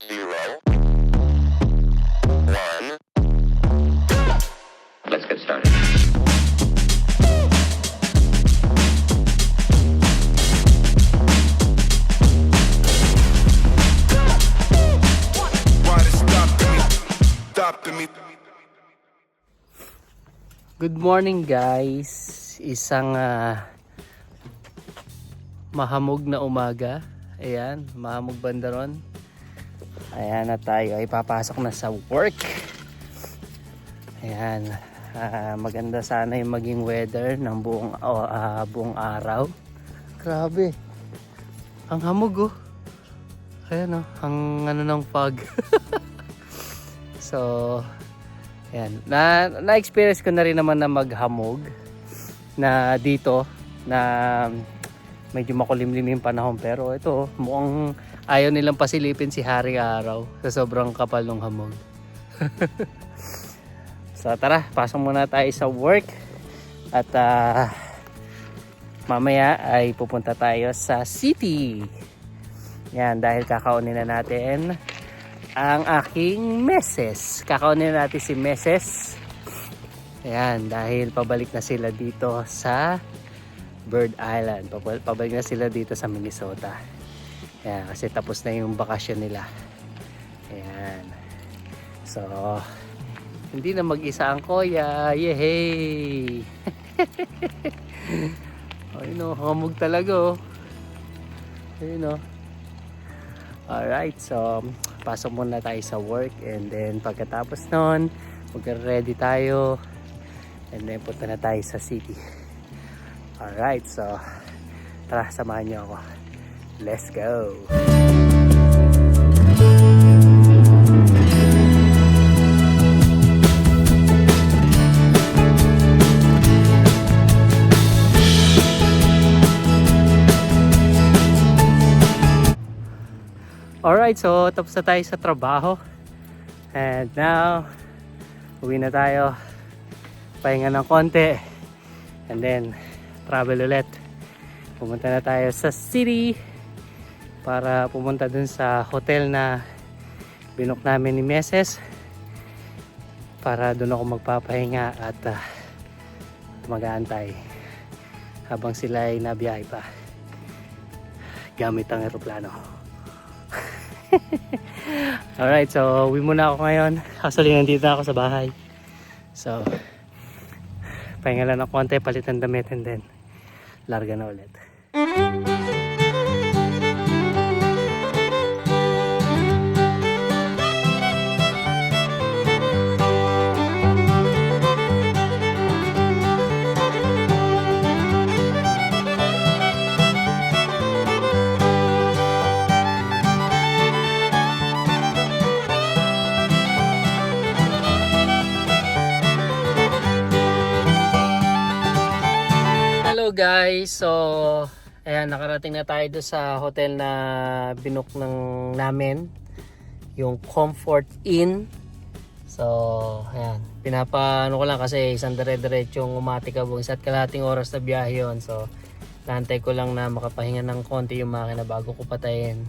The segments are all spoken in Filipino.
0, 1. Let's get started. Why they stopping me? Stopping me. Good morning guys. Isang mahamog na umaga. Ayan, mahamog banda ron. Ayan na tayo ay papasok na sa work. Ayan, maganda sana yung maging weather ng buong araw. Grabe. Ang hamog oh. Ayan oh, ang ano ng fog. So, ayan. Na-experience ko na rin naman na maghamog na dito na medyo makulimlim yung panahon, pero ito mukhang ayaw nilang pasilipin si Haring Araw sa sobrang kapal ng hamog. So tara, pasok muna tayo sa work at mamaya ay pupunta tayo sa city. Yan, dahil kakaunin na natin ang aking meses. Kakaunin na natin si meses. Ayan, dahil pabalik na sila dito sa Bird Island. Pabalik na sila dito sa Minnesota. Ayan, kasi tapos na yung bakasyon nila. Ayan. So, hindi na mag-isa ang Koya. Yehey! Ayun o, hamog talaga o. Ayun o. Alright, so pasok muna tayo sa work, and then pagkatapos nun, mag-ready tayo, and then punta na tayo sa city. Alright, so tara, samahan niyo ako. Let's go! Alright, so tapos na tayo sa trabaho. And now, uwi na tayo. Pahinga ng konti. And then, travel ulit. Pumunta na tayo sa city para pumunta dun sa hotel na binook namin ni Meses. Para dun ako magpapahinga at mag-aantay habang sila ay nabiyahe pa gamit ang eroplano. Alright, so uwi muna ako ngayon. Actually, nandito na ako sa bahay. So, pahinga lang ng konti, palit ng damit, and then larga na ulit. Hello guys, so ayan, nakarating na tayo doon sa hotel na binook namin, yung Comfort Inn. So ayan, pinapaano ko lang kasi isang dire-diretsong umatikabong 1.5 oras na biyahe yun. So naantay ko lang na makapahinga ng konti yung makina bago ko patayin.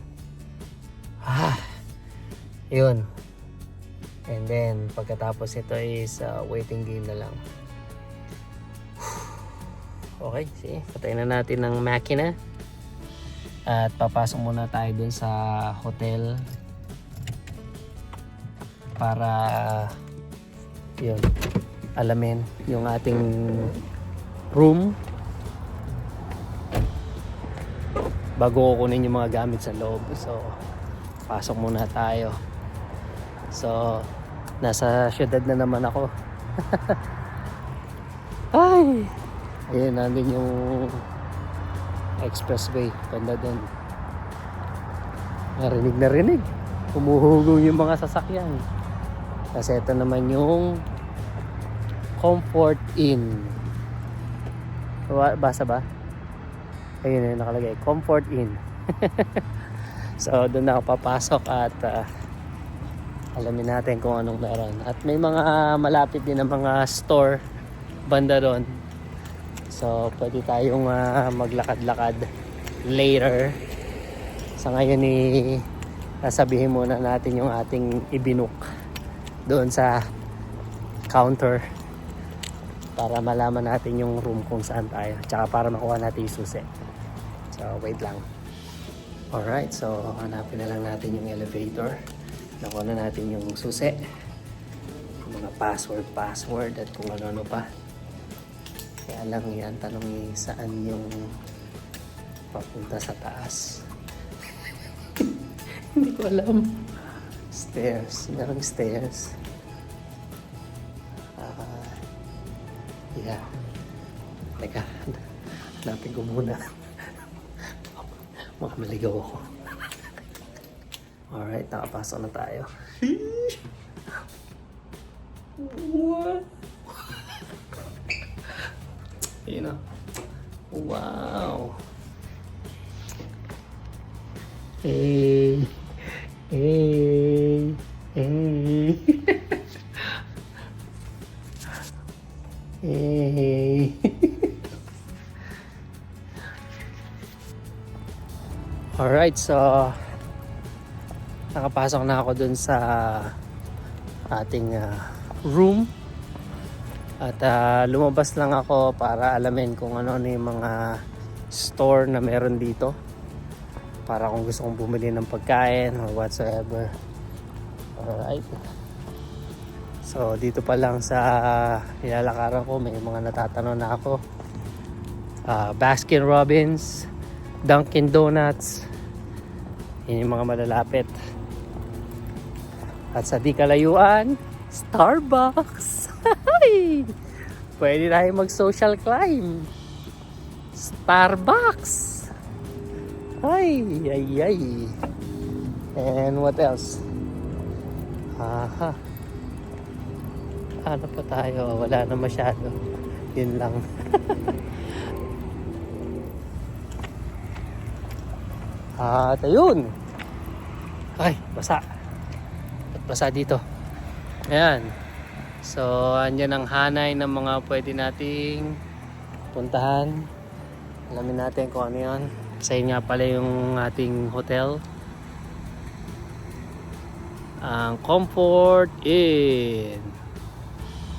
Yun. And then pagkatapos ito is waiting game na lang. Okay, sige, patayin na natin ng makina at papasok muna tayo dun sa hotel para yun, alamin yung ating room bago ko kunin yung mga gamit sa loob. So pasok muna tayo. So nasa syudad na naman ako. Ay, ayun, nandun yung expressway banda doon. Narinig, humuhugong yung mga sasakyan. Kasi ito naman yung Comfort Inn. Basa ba? Ayun yung nakalagay, Comfort Inn. So doon na ako papasok at alamin natin kung anong meron. At may mga malapit din na mga store banda doon. So pwede tayong maglakad-lakad later. Sa ngayon sasabihin muna natin yung ating ibinook doon sa counter para malaman natin yung room kung saan tayo, tsaka para makuha natin yung susi. So wait lang. Alright, so hanapin na lang natin yung elevator. Nakuha na natin yung susi, yung mga password at kung ano-ano pa. Kaya lang yan, tanong saan yung papunta sa taas. Hindi ko alam. Stairs. Merong stairs. Yeah. Teka. Hanapin ko muna. Baka maligaw ako. Alright, nakapasok na tayo. What? You know. Wow. Hey. Hey. Hey. Hey. Alright, so nakapasok na ako dun sa ating room at lumabas lang ako para alamin kung ano yung mga store na meron dito, para kung gusto kong bumili ng pagkain or whatsoever. Alright, so dito pa lang sa nilalakaran ko may mga natatanong na ako. Baskin Robbins, Dunkin Donuts, yun yung mga malalapit. At sa di kalayuan, Starbucks. Pwede tayo mag social climb. Starbucks. Ay. And what else? Ano pa tayo? Wala na masyado. Yun lang. At ayun. Ay, basa. At basa dito. Ayan. So, andyan ang hanay ng mga pwede nating puntahan. Alamin natin kung ano yan. Sa nga pala yung ating hotel. Ang Comfort Inn.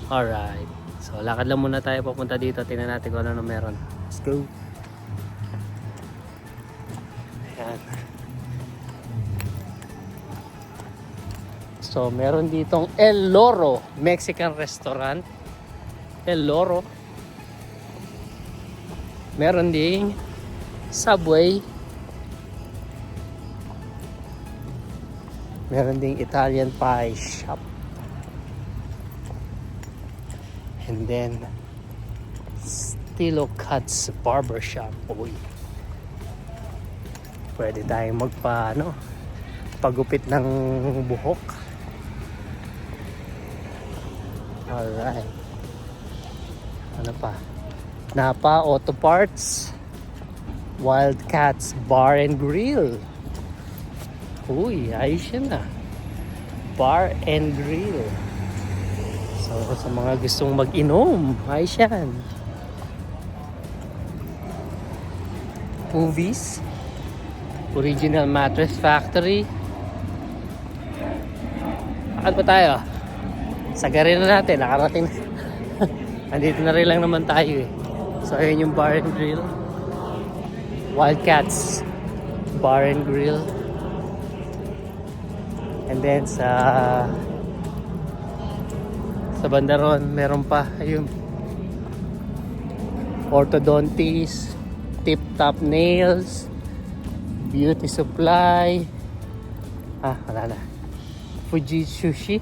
Alright. So, lakad lang muna tayo papunta dito. Tingnan natin kung ano meron. Let's go. Ayan. So, meron ditong El Loro Mexican Restaurant. El Loro. Meron ding Subway. Meron ding Italian Pie Shop. And then Stilo Cuts Barber Shop. Uy. Pwede tayong pagupit ng buhok. Alright. Ano pa? Napa Auto Parts, Wildcats Bar and Grill. Uy, ayos yun na. Bar and Grill. So, sa mga gustong mag-inom, ayos yan. Movies, Original Mattress Factory. Ano ba tayo? Sagarin na natin, nakarating na. Andito na rin lang naman tayo eh. So ayun yung Bar and Grill. Wildcats Bar and Grill. And then sa banda ron, meron pa ayun, Orthodontist, Tip Top Nails, Beauty Supply. Wala na. Fuji Sushi.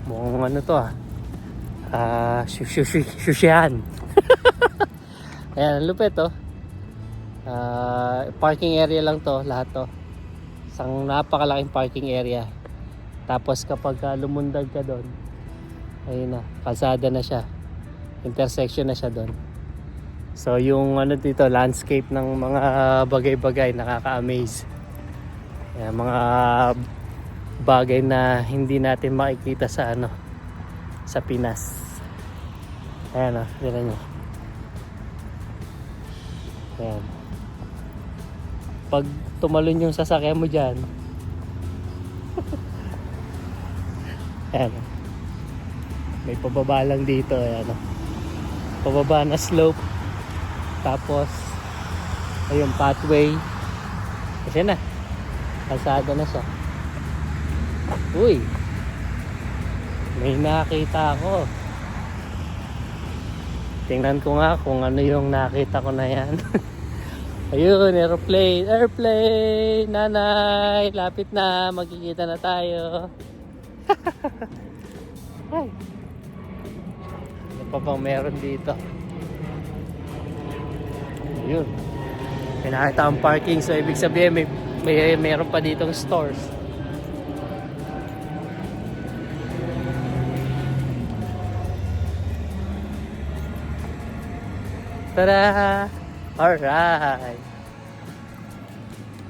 Mukhang ano to sushihan. Ayan, ang lupit to. Parking area lang to, lahat to. Isang napakalaking parking area. Tapos kapag lumundag ka doon, ayun na, kalsada na siya. Intersection na siya doon. So yung ano dito, landscape ng mga bagay-bagay, nakaka-amaze. Ayan, mga bagay na hindi natin makikita sa sa Pinas. Ayan tignan nyo. Ayan. pag tumalon yung sasakyan mo dyan. Ayan. May pababa lang dito. Ayan. Pababa na slope. Tapos, ayun, pathway. Kasi na. Kalsada na siya. Uy! May nakita ako. Tingnan ko nga kung ano yung nakita ko na yan. Ayun, airplane, airplane, nanay, lapit na, magkikita na tayo. Ay, ano pa bang meron dito? Ayun, may nakita ang parking, so ibig sabihin meron pa ditong stores. Tada! Alright!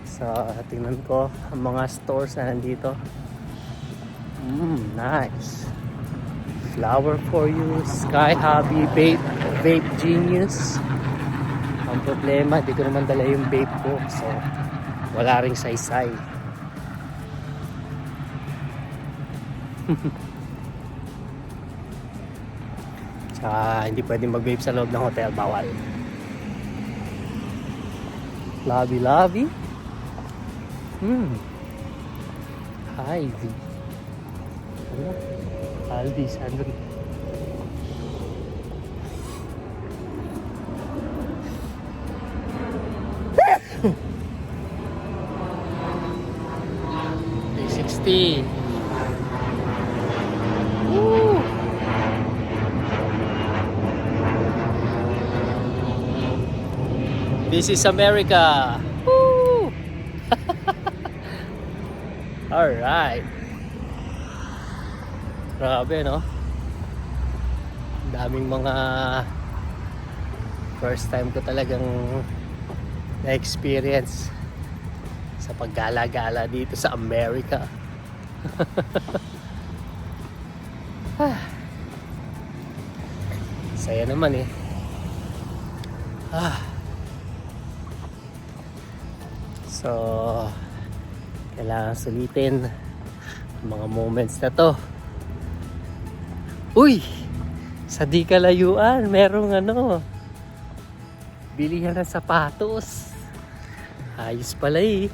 So, tingnan ko ang mga stores na nandito. Nice! Flower for you, Sky Hobby, Vape Genius. Ang problema, di ko naman dala yung vape ko. So, wala ring saysay. Tsaka, hindi pwedeng mag-vape sa loob ng hotel. Bawal. Lobby. Ivy. Aldi's, Andrew. $360. Woo! This is America. Woo! Alright. Grabe, no? Daming mga first time ko talagang na-experience sa paggala-gala dito sa America. Saya naman eh. So, kailangan sulitin ang mga moments na to. Uy! Sa di kalayuan, merong bilihan ng sapatos. Ayos pala eh.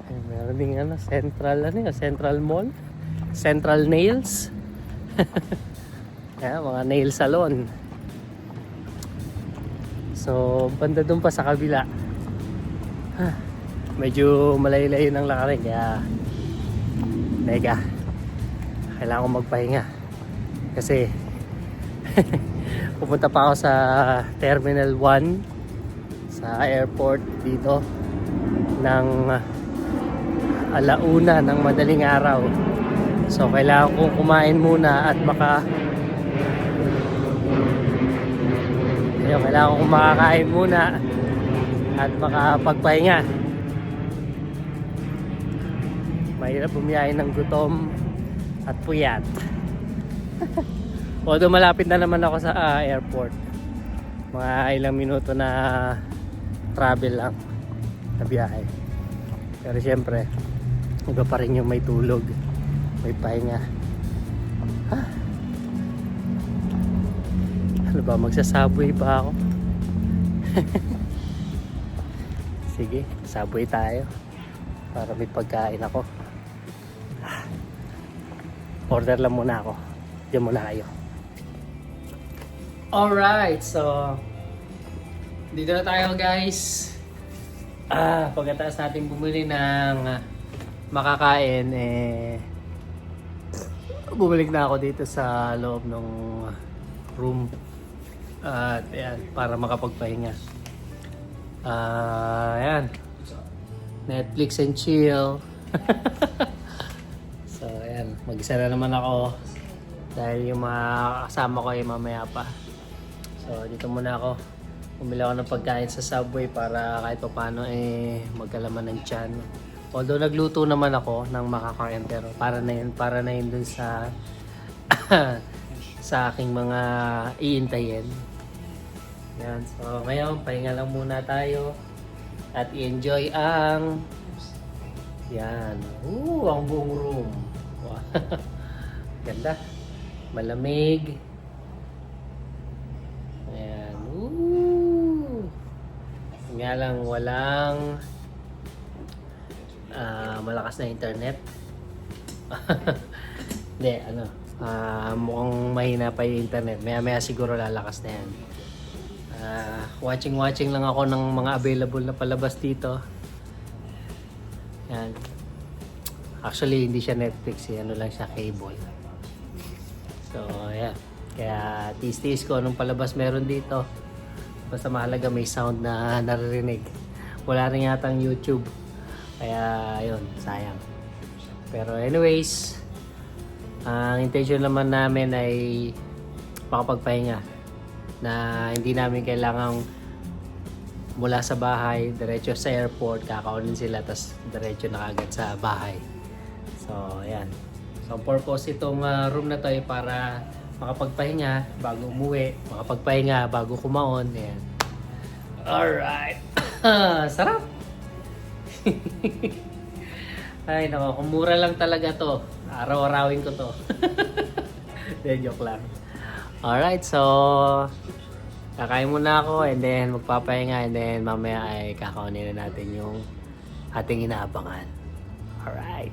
Ay, meron ding Central Mall. Central Nails. Yan, mga nail salon. So, banda dun pa sa kabila. Medyo malayo-layo ng lakarin. Kaya, kailangan ko magpahinga. Kasi, pupunta pa ako sa Terminal 1 sa airport dito ng alauna ng madaling araw. So, kailangan kong kumain muna at kailangan kong makakain muna at makapagpahinga. Mahirap bumiyahin ng gutom at puyat. Although malapit na naman ako sa airport. Mga ilang minuto na travel lang na biyahe. Pero syempre, iba pa rin yung may tulog, may pahinga. Ano ba, magsasubway pa ako? Sige, subway tayo para may pagkain ako. Order lang muna ako. Diyan muna kayo. Alright, so dito na tayo guys. Pagkatapos natin bumili ng makakain, bumalik na ako dito sa loob ng room. At ayan, para makapagpahinga. Ayan, Netflix and chill. So ayan, mag-isa na naman ako dahil yung mga kasama ko ay mamaya pa. So dito muna ako. Bumili ako ng pagkain sa Subway para kahit paano magkalaman ng tiyan. Although nagluto naman ako ng makakain, pero para na yun dun sa sa aking mga iintayin. Yan, so ngayon, pahinga lang muna tayo at i-enjoy ang ang buong room. Wow. Ganda. Malamig. Ayan. Nga lang, walang malakas na internet. Hindi, mukhang mahina pa yung internet. Maya siguro lalakas na yan. Watching lang ako ng mga available na palabas dito. Yan. Actually, hindi siya Netflix. Ano lang siya, cable. So, yeah. Kaya, tiis ko anong palabas meron dito. Basta mahalaga may sound na naririnig. Wala rin yatang YouTube. Kaya, yun, sayang. Pero anyways, ang intention naman namin ay makapagpahinga. Na hindi namin kailangang mula sa bahay, diretso sa airport, kakaunin sila, tas diretso na agad sa bahay. So, ayan. So, ang purpose itong room na to ay para makapagpahinga bago umuwi, makapagpahinga bago kumaon. Ayan. Alright. Sarap! Ay, nako, kumura lang talaga to. Araw-arawin ko to. De, joke lang. Alright, so kakain muna ako and then magpapahinga and then mamaya ay kakaunin na natin yung ating inaabangan. Alright.